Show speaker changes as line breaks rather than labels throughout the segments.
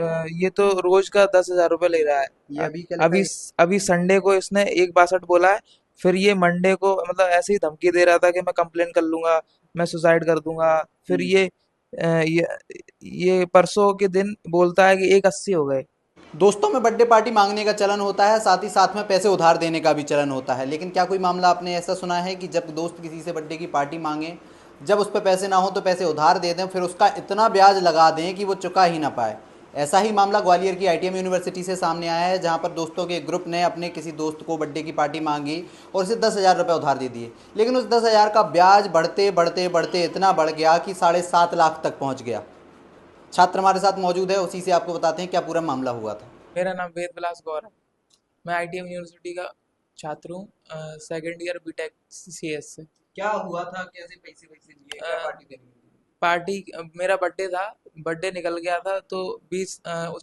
ये तो रोज का 10,000 रुपये ले रहा है।
ये
अ-
अभी क्या
अभी
लिखा है?
अभी संडे को इसने 1,62 बोला है। फिर ये मंडे को मतलब ऐसे ही धमकी दे रहा था कि मैं कंप्लेन कर लूंगा, मैं सुसाइड कर दूंगा। फिर
हम्म।
ये परसों के दिन बोलता है कि 1,80 हो गए।
दोस्तों में बर्थडे पार्टी मांगने का चलन होता है, साथ ही साथ में पैसे उधार देने का भी चलन होता है, लेकिन क्या कोई मामला आपने ऐसा सुना है कि जब दोस्त किसी से बर्थडे की पार्टी मांगे, जब उस पर पैसे ना हो तो पैसे उधार दे दें, फिर उसका इतना ब्याज लगा दें कि वो चुका ही ना पाए? ऐसा ही मामला ग्वालियर की आईटीएम यूनिवर्सिटी से सामने आया है, जहां पर दोस्तों के एक ग्रुप ने अपने किसी दोस्त को बर्थडे की पार्टी मांगी और उसे 10,000 रुपये उधार दे दिए। लेकिन उस 10,000 का ब्याज बढ़ते बढ़ते बढ़ते इतना बढ़ गया कि 7.5 लाख तक पहुंच गया। छात्र हमारे साथ मौजूद है, उसी से आपको बताते हैं क्या पूरा मामला हुआ था।
मेरा नाम वेद विलास गौर है। मैं आईटीएम यूनिवर्सिटी का छात्र हूँ, सेकेंड ईयर बीटेक सीएस से।
क्या हुआ था, कैसे पैसे वैसे लिए, क्या पार्टी देनी थी?
पार्टी मेरा बर्थडे था। बर्थडे निकल गया था तो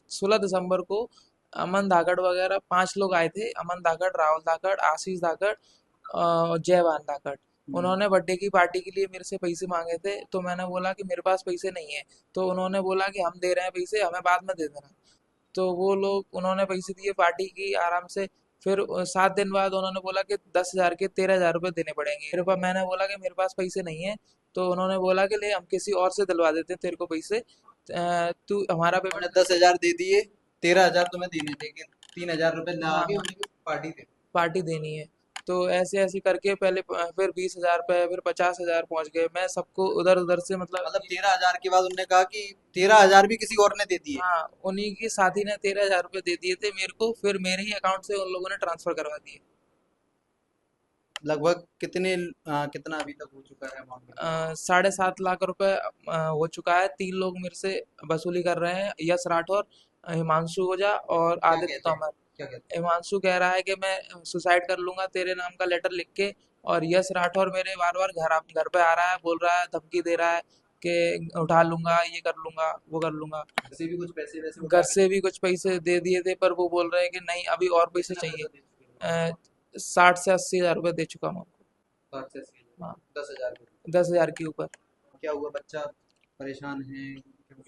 16 दिसंबर को अमन धाकड़ वगैरह 5 लोग आए थे। अमन धाकड़, राहुल धाकड़, आशीष धाकड़ और जयवान धाकड़।
हम्म।
उन्होंने बर्थडे की पार्टी के लिए मेरे से पैसे मांगे थे, तो मैंने बोला कि मेरे पास पैसे नहीं है। तो उन्होंने बोला कि हम दे रहे हैं पैसे, हमें बाद में दे देना। तो वो लोग उन्होंने पैसे दिए, पार्टी की आराम से। फिर 7 दिन बाद उन्होंने बोला कि 10,000 के 13,000 रुपये देने पड़ेंगे मेरे पास। मैंने बोला कि मेरे पास पैसे नहीं है। तो उन्होंने बोला कि ले हम किसी और से दिलवा देते हैं तेरे को पैसे, तू हमारा
उन्होंने
पेमेंट।
10,000 दे दिए, 13,000 तुम्हें देने थे कि 3,000 रुपये ला
हाँ
के
हाँ,
उन्हें पार्टी दे?
पार्टी देनी है। तो ऐसे ऐसे करके पहले फिर 20,000 रुपये, फिर 50,000 पहुंच गए। मैं सबको उधर उधर से मतलब
मतलब 13,000 के बाद उन्होंने कहा कि 13,000 भी किसी और ने दे दिए?
हाँ, उन्हीं की साथी ने 13,000 रुपये दे दिए थे मेरे को, फिर मेरे ही अकाउंट से उन लोगों ने ट्रांसफर करवा दिए।
लगभग कितना अभी तक हो चुका है अमाउंट?
7.5 लाख रुपए हो चुका है। 3 लोग मेरे से वसूली कर रहे हैं, यश राठौर, हिमांशु ओझा और
क्या
आदित्य
कहते हैं?
तोमर।
क्या कहते
हिमांशु कह रहा है कि मैं सुसाइड कर लूंगा तेरे नाम का लेटर लिख के। और यश राठौर मेरे बार बार घर पे आ रहा है, बोल रहा है, धमकी दे रहा है कि उठा लूंगा, ये कर लूंगा, वो कर लूंगा।
हैं? ऐसे भी कुछ पैसे वैसे
घर
उठा के
से भी कुछ पैसे दे दिए थे, पर वो बोल रहे हैं कि नहीं, अभी और पैसे
कितना
चाहिए।
पैसा दे चुके हैं?
60 से 80 हज़ार रुपये दे चुका हूँ आपको।
5 से 80?
हाँ,
10,000 के?
10,000 के ऊपर।
क्या हुआ, बच्चा परेशान है?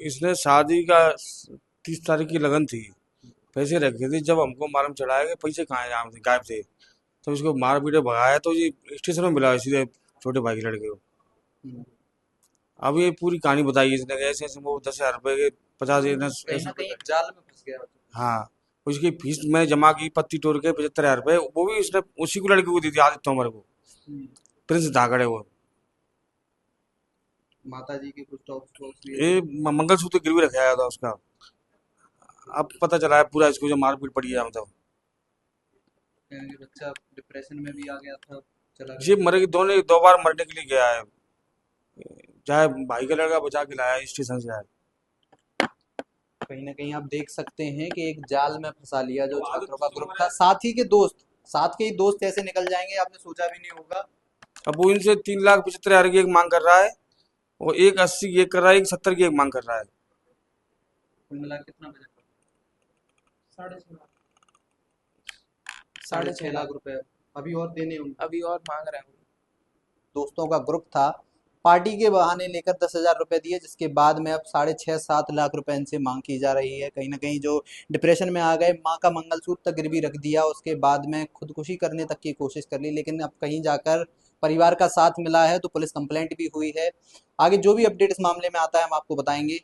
इसने शादी का 30 तारीख की लगन थी, पैसे रखे थे। जब हमको मालूम चढ़ाया कि पैसे कहाँ हैं, गायब थे गायब थे, तो इसको मार पीटे भगाया, तो ये स्टेशन में मिला सीधे छोटे भाई के लड़के को।
हम्म।
अब ये पूरी कहानी बताई इसने कि ऐसे ऐसे वो 10,000 रुपए के 50
कहीं
ऐसे
ना
रुपए
कहीं
थे।
एक जाल में फंस गया बच्चा।
हाँ, उसकी फीस मैंने जमा की, पत्ती तोड़ के 75,000 रुपए, वो भी उसने उसी को लड़के को दी थी, आदित्य तोमर को।
हम्म।
प्रिंस धाकड़ है वो।
माता जी के कुछ टॉप्स वॉप्स लिए थे?
ये मंगलसूत्र गिरवी रखाया था उसका। अब पता चला है पूरा, इसको जो मारपीट पड़ी है मतलब।
ये बच्चा डिप्रेशन में भी आ गया था, चला गया
ये
था?
मरे, दोनों 2 बार मरने के लिए गया है। चाहे भाई का लड़का बचा के लाया स्टेशन से आए।
कहीं ना कहीं आप देख सकते हैं कि एक जाल में फंसा लिया जो
वो
छात्रों
आदित्य
का ग्रुप
तोमर
था।
है।
साथ के ही दोस्त ऐसे निकल जाएंगे, आपने सोचा भी नहीं होगा।
अब वो इनसे 3,75,000 की एक मांग कर रहा है, वो 1,80 की एक कर रहा है, 1,70 की एक मांग कर रहा है।
कुल मिला के कितना बजट?
6.5 लाख।
साढ़े
साढ़े
छह
छः
लाख
लाख
रुपए अभी और देने उनको।
अभी और मांग रहे हैं।
दोस्तों का ग्रुप था, पार्टी के बहाने लेकर 10,000 रुपए दिए, जिसके बाद में अब 6.5 7 लाख रुपए इनसे मांग की जा रही है। कहीं ना कहीं जो डिप्रेशन में आ गए, माँ का मंगलसूत्र तक गिरवी रख दिया, उसके बाद में खुदकुशी करने तक की कोशिश कर ली, लेकिन अब कहीं जाकर परिवार का साथ मिला है तो पुलिस कंप्लेंट भी हुई है। आगे जो भी अपडेट इस मामले में आता है हम आपको बताएंगे।